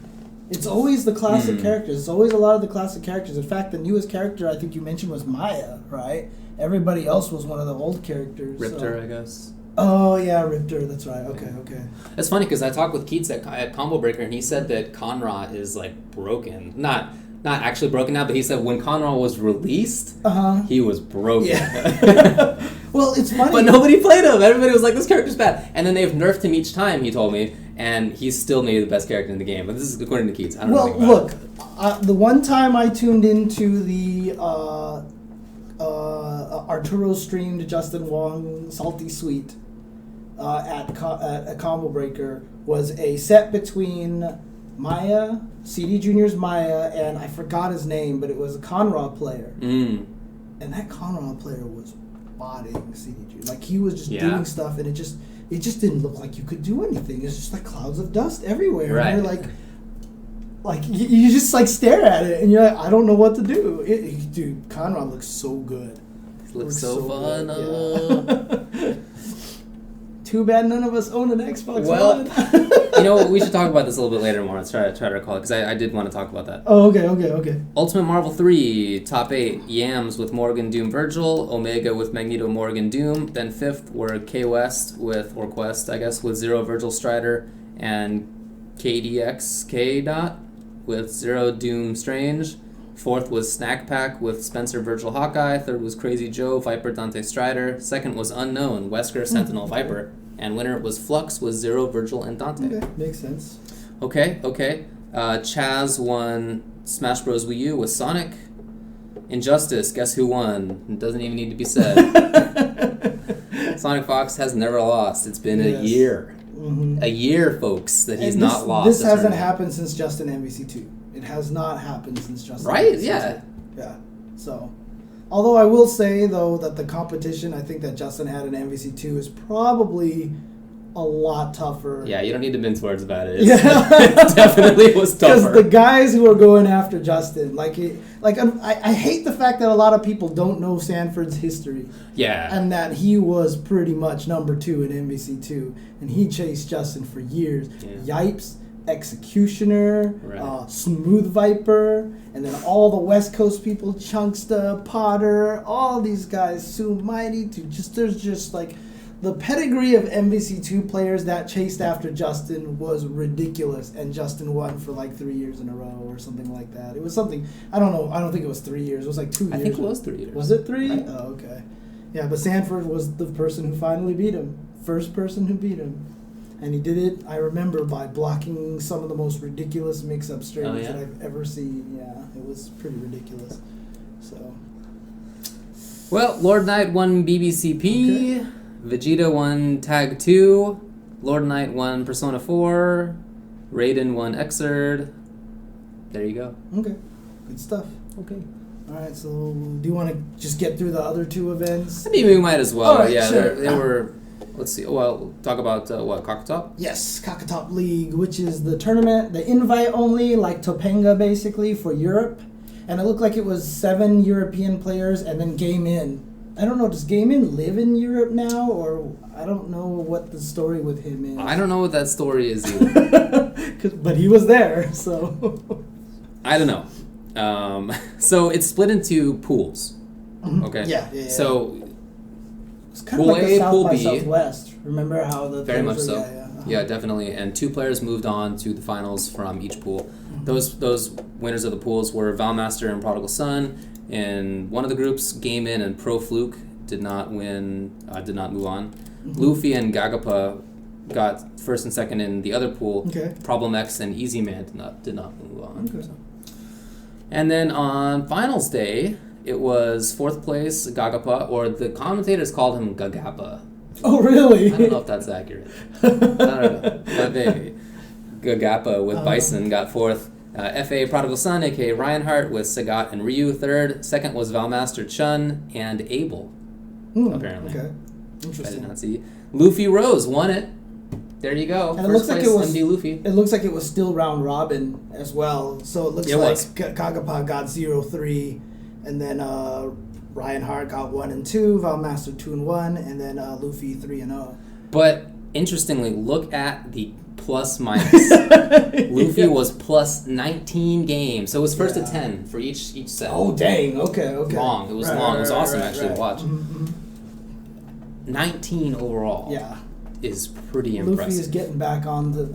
It's always the classic characters. It's always a lot of the classic characters. In fact, the newest character I think you mentioned was Maya, right? Everybody else was one of the old characters. Riptor, I guess. Oh, yeah, Riptor. That's right. Okay. It's funny because I talked with Keats at Combo Breaker, and he said that Conra is, like, broken. Not actually broken now, but he said when Conra was released, he was broken. Yeah. Well, it's funny. But nobody played him. Everybody was like, this character's bad. And then they've nerfed him each time, he told me, and he's still maybe the best character in the game. But this is according to Keats. I don't know anything about it. The one time I tuned into the Arturo streamed Justin Wong Salty Sweet at a Combo Breaker was a set between Maya, CD Junior's Maya, and I forgot his name, but it was a Conrad player. And that Conrad player was botting CD Junior. Like, he was just doing stuff, and it just didn't look like you could do anything. It's just like clouds of dust everywhere. Right. And you're like you just like stare at it, and you're like, I don't know what to do. Dude, Conrad looks so good. It looks so fun. Yeah. Too bad none of us own an Xbox Well, One. we should talk about this a little bit later more. Let's try to recall it, because I did want to talk about that. Oh, okay. Ultimate Marvel 3, top 8, Yams with Morgan Doom Virgil, Omega with Magneto Morgan Doom, then 5th were Quest with Zero Virgil Strider, and KDX K. with Zero Doom Strange. 4th was Snack Pack with Spencer Virgil Hawkeye. 3rd was Crazy Joe Viper Dante Strider. 2nd was Unknown Wesker Sentinel Viper. And winner was Flux with Zero Virgil and Dante. Okay, makes sense. Okay. Chaz won Smash Bros. WiiU with Sonic. Injustice, guess who won? It doesn't even need to be said. Sonic Fox has never lost. It's been a year. A year, folks, that he's not lost. This hasn't happened since Justin MVC2. It has not happened since Justin Right, MVC2. yeah. Yeah, so... Although I will say, though, that the competition I think that Justin had in MVC2 is probably a lot tougher. Yeah, you don't need to mince words about it. It definitely was tougher. Because the guys who are going after Justin, I hate the fact that a lot of people don't know Sanford's history. Yeah. And that he was pretty much number 2 in MVC2, and he chased Justin for years. Yeah. Yipes, Executioner, right. Smooth Viper, and then all the West Coast people, Chunksta, Potter, all these guys, Sue Mighty, there's just like the pedigree of MVC2 players that chased after Justin was ridiculous, and Justin won for like 3 years in a row or something like that. It was something, I don't know, I don't think it was 3 years, it was like 2 years. I think it was 3 years. Was it 3? Right. Oh, okay. Yeah, but Sanford was the person who finally beat him. First person who beat him. And he did it, I remember, by blocking some of the most ridiculous mix-up strings that I've ever seen. Yeah, it was pretty ridiculous. So. Well, Lord Knight won BBCP. Okay. Vegeta won Tag 2. Lord Knight won Persona 4. Raiden won Xrd. There you go. Okay. Good stuff. Okay. All right, so do you want to just get through the other 2 events? I mean, we might as well. Right, yeah, sure. they were... Let's see. Well, we'll talk about Kakutop? Yes, Kakutop League, which is the tournament, the invite only, like Topanga basically, for Europe. And it looked like it was 7 European players and then Game In. I don't know, does Game In live in Europe now? Or I don't know what the story with him is. I don't know what that story is either. But he was there, so... I don't know. So it's split into pools. Mhm. Okay. Yeah. So It's kind Pool of like A, the South Pool by B. Southwest. Remember how the Very much players so. were- Yeah, definitely. And 2 players moved on to the finals from each pool. Those winners of the pools were Valmaster and Prodigal Son. In one of the groups, Game In and Pro Fluke did not win, did not move on. Luffy and Gagapa got first and second in the other pool. Okay. Problem X and Easy Man did not move on. Okay. So. And then on finals day, it was 4th place Gagapa, or the commentators called him Gagapa. Oh, really? I don't know if that's accurate. I don't know. But maybe. Gagapa with Bison got 4th. FA Prodigal Son, aka Reinhardt, with Sagat and Ryu 3rd. Second was Valmaster Chun and Abel, apparently. Okay. I Interesting. did not see. Luffy Rose won it. There you go. And it First looks like place, it was MD Luffy. It looks like it was still round robin as well. So it looks It like was. Kagapa got 0-3, and then Reinhardt got 1 and 2, Valmaster 2 and 1, and then Luffy 3 and 0. But interestingly, look at the plus minus. Luffy was plus 19 games, so it was first to 10 for each set. Oh dang! Okay. Long. It was Right, long. It was right, awesome right, actually right. to watch. Mhm. 19 overall. Yeah. Is pretty Luffy impressive. is getting back onto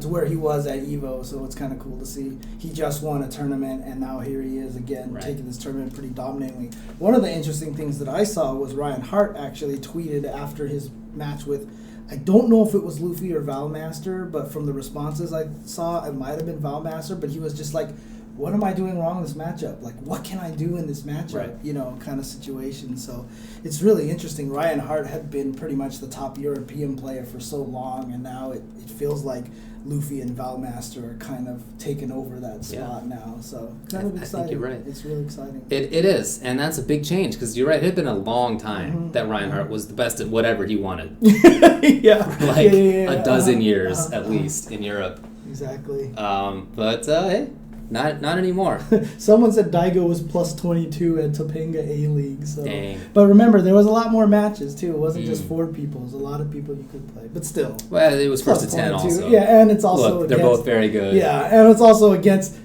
where he was at Evo, so it's kind of cool to see. He just won a tournament, and now here he is again, taking this tournament pretty dominantly. One of the interesting things that I saw was Ryan Hart actually tweeted after his match with, I don't know if it was Luffy or Valmaster, but from the responses I saw, it might have been Valmaster, but he was just like, what am I doing wrong in this matchup? Like, what can I do in this matchup? Right. You know, kind of situation. So it's really interesting. Ryan Hart had been pretty much the top European player for so long, and now it feels like Luffy and Valmaster are kind of taking over that spot now. So kind of exciting. I think you're right. It's really exciting. It is, and that's a big change because you're right. It had been a long time that Reinhardt was the best at whatever he wanted. For like a dozen years at least in Europe. Exactly. But hey, not anymore. Someone said Daigo was plus 22 at Topanga A-League. So. Dang. But remember, there was a lot more matches too. It wasn't just 4 people. It was a lot of people you could play. But still. Well, it was first Plus to 10 22. also. Yeah, and it's also Look, they're against, both very good. Yeah, and it's also against,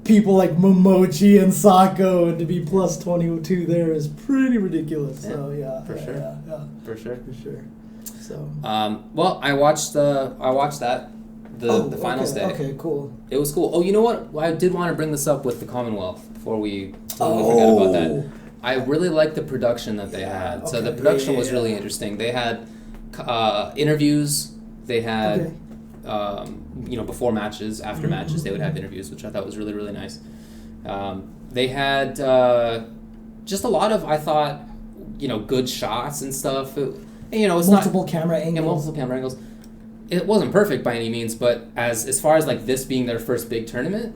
people like Momochi and Sako, and to be plus 22 there is pretty ridiculous. So yeah. For sure. Yeah. For sure. So. Well, I watched that. The finals day. Okay, cool. It was cool. Oh, you know what? I did want to bring this up with the Commonwealth before we totally forget about that. I really liked the production that they had. So the production was really interesting. They had interviews. They had, before matches, after matches, they would have interviews, which I thought was really, really nice. They had just a lot of, I thought, good shots and stuff. It's multiple camera angles. Yeah, multiple camera angles. It wasn't perfect by any means, but as far as like this being their first big tournament,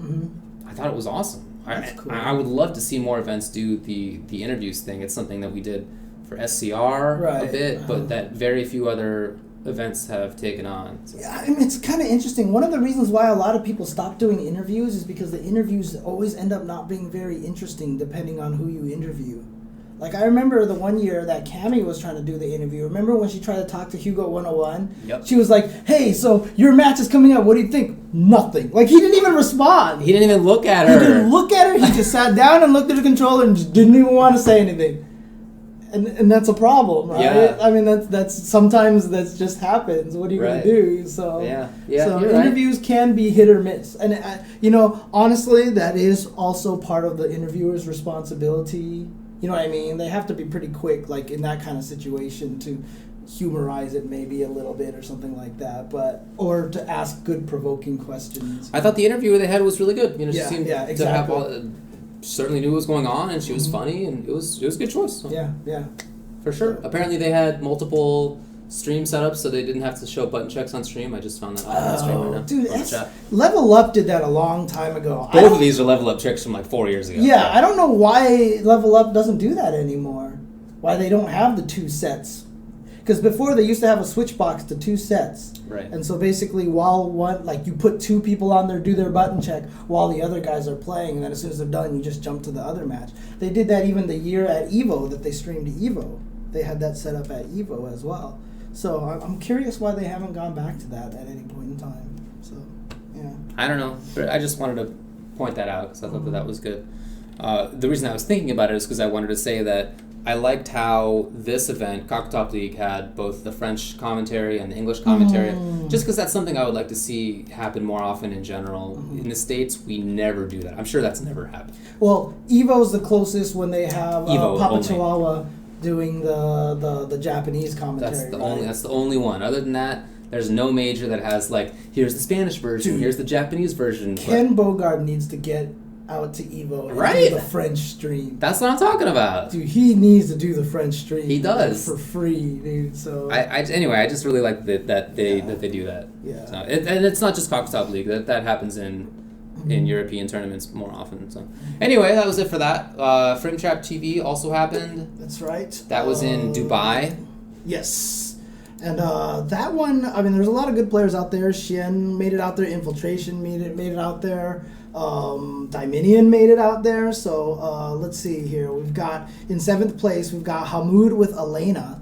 I thought it was awesome. That's cool. I would love to see more events do the interviews thing. It's something that we did for SCR a bit, but that very few other events have taken on. So. Yeah, I mean, it's kind of interesting. One of the reasons why a lot of people stop doing interviews is because the interviews always end up not being very interesting depending on who you interview. Like, I remember the one year that Cammy was trying to do the interview. Remember when she tried to talk to Hugo 101? Yep. She was like, hey, so your match is coming up. What do you think? Nothing. Like, he didn't even respond. He didn't even look at her. He didn't look at her. He just sat down and looked at the controller and just didn't even want to say anything. And that's a problem, right? Yeah. I mean, that's sometimes that just happens. What are you going to do? So, so interviews can be hit or miss. And, honestly, that is also part of the interviewer's responsibility. You know what I mean? They have to be pretty quick, like in that kind of situation, to humorize it maybe a little bit or something like that, or to ask good provoking questions. I thought the interview they had was really good. She seemed exactly. to have certainly knew what was going on, and she was funny, and it was a good choice. So. Yeah. For sure. Apparently they had multiple stream setups, so they didn't have to show button checks on stream. I just found that out on stream right now. Dude, Level Up did that a long time ago. Both of these are Level Up tricks from like 4 years ago. Yeah, I don't know why Level Up doesn't do that anymore. Why they don't have the 2 sets. Because before they used to have a switch box to 2 sets. Right. And so basically while you put 2 people on there, do their button check while the other guys are playing, and then as soon as they're done, you just jump to the other match. They did that even the year at EVO that they streamed EVO. They had that set up at EVO as well. So I'm curious why they haven't gone back to that at any point in time. So, yeah. I don't know. But I just wanted to point that out because I thought that was good. The reason I was thinking about it is because I wanted to say that I liked how this event, Kakutop League, had both the French commentary and the English commentary, just because that's something I would like to see happen more often in general. In the States, we never do that. I'm sure that's never happened. Well, Evo's the closest when they have Papa only. Chihuahua doing the Japanese commentary. That's the only one. Other than that, there's no major that has, like, here's the Spanish version, Dude, here's the Japanese version. Ken Bogard needs to get out to Evo and do the French stream. That's what I'm talking about. Dude, he needs to do the French stream. He does. For free, dude. So anyway, I just really like that they do that. Yeah. So, and it's not just Kakutop League. That happens in European tournaments more often. So anyway, that was it for that. FrameTrapTV also happened. That's right. That was in Dubai. Yes. And that one, I mean, there's a lot of good players out there. Shen made it out there. Infiltration made it out there. Dominion made it out there. So let's see here. We've got, in 7th place, we've got Hamoud with Elena.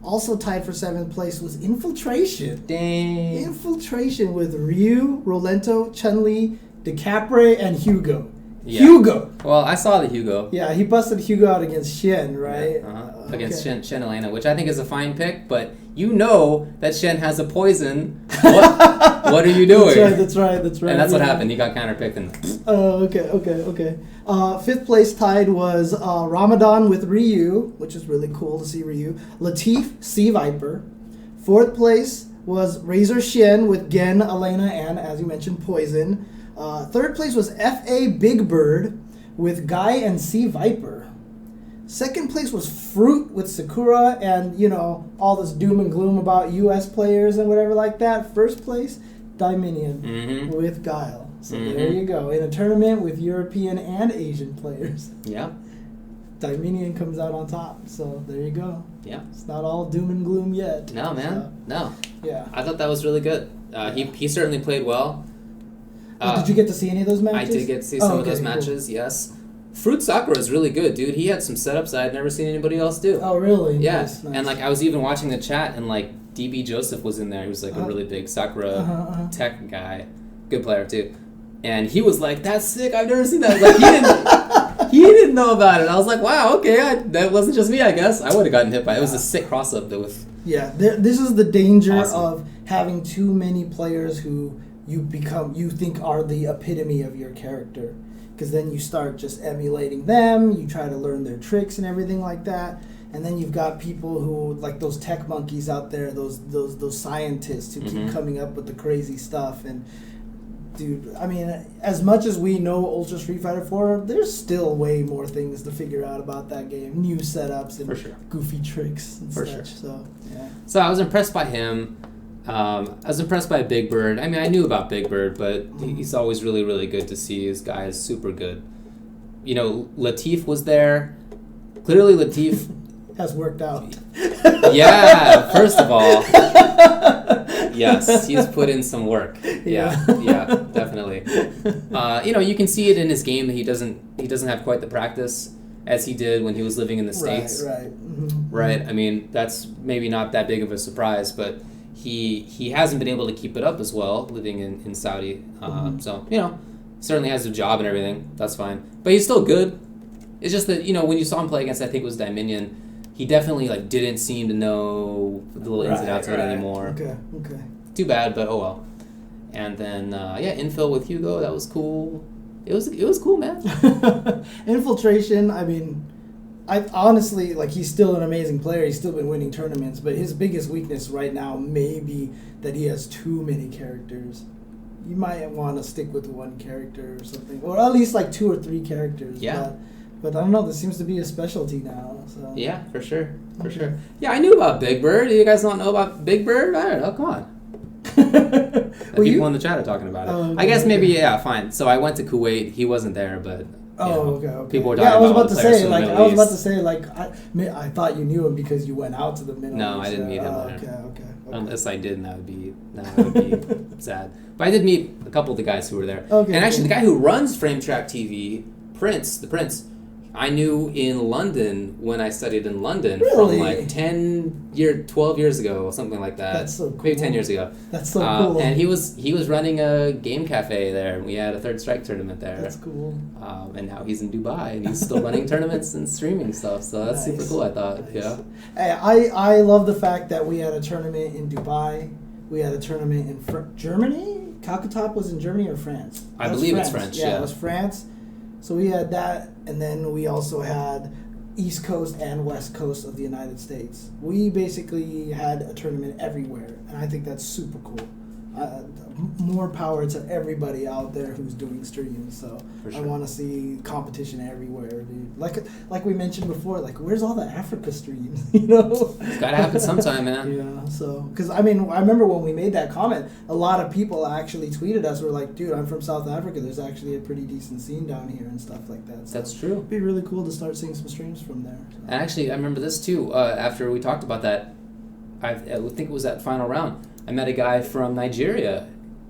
Also tied for 7th place was Infiltration. Dang. Infiltration with Ryu, Rolento, Chun-Li, DeCapre, and Hugo. Yeah. Hugo! Well, I saw the Hugo. Yeah, he busted Hugo out against Shen, right? Yeah, against Shen Elena, which I think is a fine pick, but you know that Shen has a poison. What are you doing? That's right. And that's what happened. He got counterpicked. And Oh, okay. 5th place tied was Ramadan with Ryu, which is really cool to see Ryu. Latif, Sea Viper. 4th place was Razor Shen with Gen, Elena, and, as you mentioned, Poison. 3rd place was F.A. Big Bird with Guy and Sea Viper. 2nd place was Fruit with Sakura and, you know, all this doom and gloom about U.S. players and whatever like that. 1st place, Dominion with Guile. So there you go. In a tournament with European and Asian players. Yeah. Dominion comes out on top. So there you go. Yeah. It's not all doom and gloom yet. No, man. No. Yeah. I thought that was really good. He certainly played well. Did you get to see any of those matches? I did get to see some of those matches, yes. Fruit Sakura is really good, dude. He had some setups I had never seen anybody else do. Oh, really? Yeah. Nice. And, like, I was even watching the chat, and, like, DB Joseph was in there. He was, like, a really big Sakura tech guy. Good player, too. And he was like, that's sick. I've never seen that. Like, he didn't know about it. I was like, wow, okay. That wasn't just me, I guess. I would have gotten hit by it. It was a sick cross-up though with... Yeah, this is the danger of having too many players who you think are the epitome of your character, because then you start just emulating them. You try to learn their tricks and everything like that, and then you've got people who, like those tech monkeys out there, those scientists who keep coming up with the crazy stuff. And dude, I mean, as much as we know Ultra Street Fighter 4, there's still way more things to figure out about that game. New setups and goofy tricks and such. So yeah. So I was impressed by him. I was impressed by Big Bird. I mean, I knew about Big Bird, but he's always really, really good to see. His guy is super good. You know, Latif was there. Clearly, Latif has worked out. Yeah, first of all, yes, he's put in some work. Yeah, definitely. You know, you can see it in his game that he doesn't have quite the practice as he did when he was living in the States. Right. Right. I mean, that's maybe not that big of a surprise, but he hasn't been able to keep it up as well living in Saudi. So, you know, certainly has a job and everything. That's fine. But he's still good. It's just that, you know, when you saw him play against, I think it was Dominion, he definitely, like, didn't seem to know the little ins and outs of it anymore. Okay. Too bad, but oh well. And then, Infill with Hugo, that was cool. It was cool, man. Infiltration, I mean, I honestly, like, he's still an amazing player. He's still been winning tournaments, but his biggest weakness right now may be that he has too many characters. You might want to stick with one character or something, or at least like 2 or 3 characters. Yeah. But I don't know. This seems to be a specialty now. So. Yeah, for sure. Yeah, I knew about Big Bird. Do you guys not know about Big Bird? I don't know. Come on. People in the chat are talking about it. Okay, I guess maybe fine. So I went to Kuwait. He wasn't there, but okay. People were talking about I was about to say, I thought you knew him because you went out to the Middle East. No, I didn't meet him there. Okay. Unless I did, and that would be sad. But I did meet a couple of the guys who were there. Okay. And actually, the guy who runs FrameTrapTV, the Prince, I knew in London when I studied in London Really? from like 12 years ago or something like that. That's so cool. Maybe 10 years ago. That's so cool. And he was running a game cafe there. And we had a Third Strike tournament there. That's cool. And now he's in Dubai and he's still running tournaments and streaming stuff. So that's super cool, I thought. Nice. Yeah. Hey, I love the fact that we had a tournament in Dubai. We had a tournament in Germany. Kakutop was in Germany or France? I believe it's French. Yeah, it was France. So we had that, and then we also had East Coast and West Coast of the United States. We basically had a tournament everywhere, and I think that's super cool. More power to everybody out there who's doing streams. So For sure. I want to see competition everywhere, dude. Like we mentioned before, like where's all the Africa streams? You know, It's gotta happen sometime, man. Yeah. So because I remember when we made that comment, a lot of people actually tweeted us. Were like, dude, I'm from South Africa. There's actually a pretty decent scene down here and stuff like that. So That's true. it'd be really cool to start seeing some streams from there. So. And actually, I remember this too. After we talked about that, I think it was that final round. I met a guy from Nigeria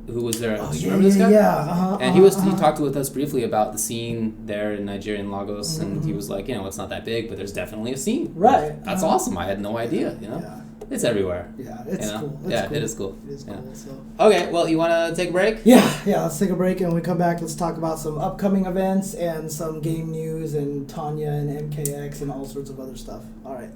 who was there. Oh, Do you yeah, remember this guy? Yeah. And he talked with us briefly about the scene there in Nigeria in Lagos, and he was like, it's not that big, but there's definitely a scene. Right. That's awesome. I had no idea. Yeah. It's everywhere. Yeah, it's cool. It's Yeah, cool. it is cool. It is cool. So. Okay, well, you want to take a break? Yeah. Let's take a break, and when we come back, let's talk about some upcoming events and some game news and Tanya and MKX and all sorts of other stuff. All right.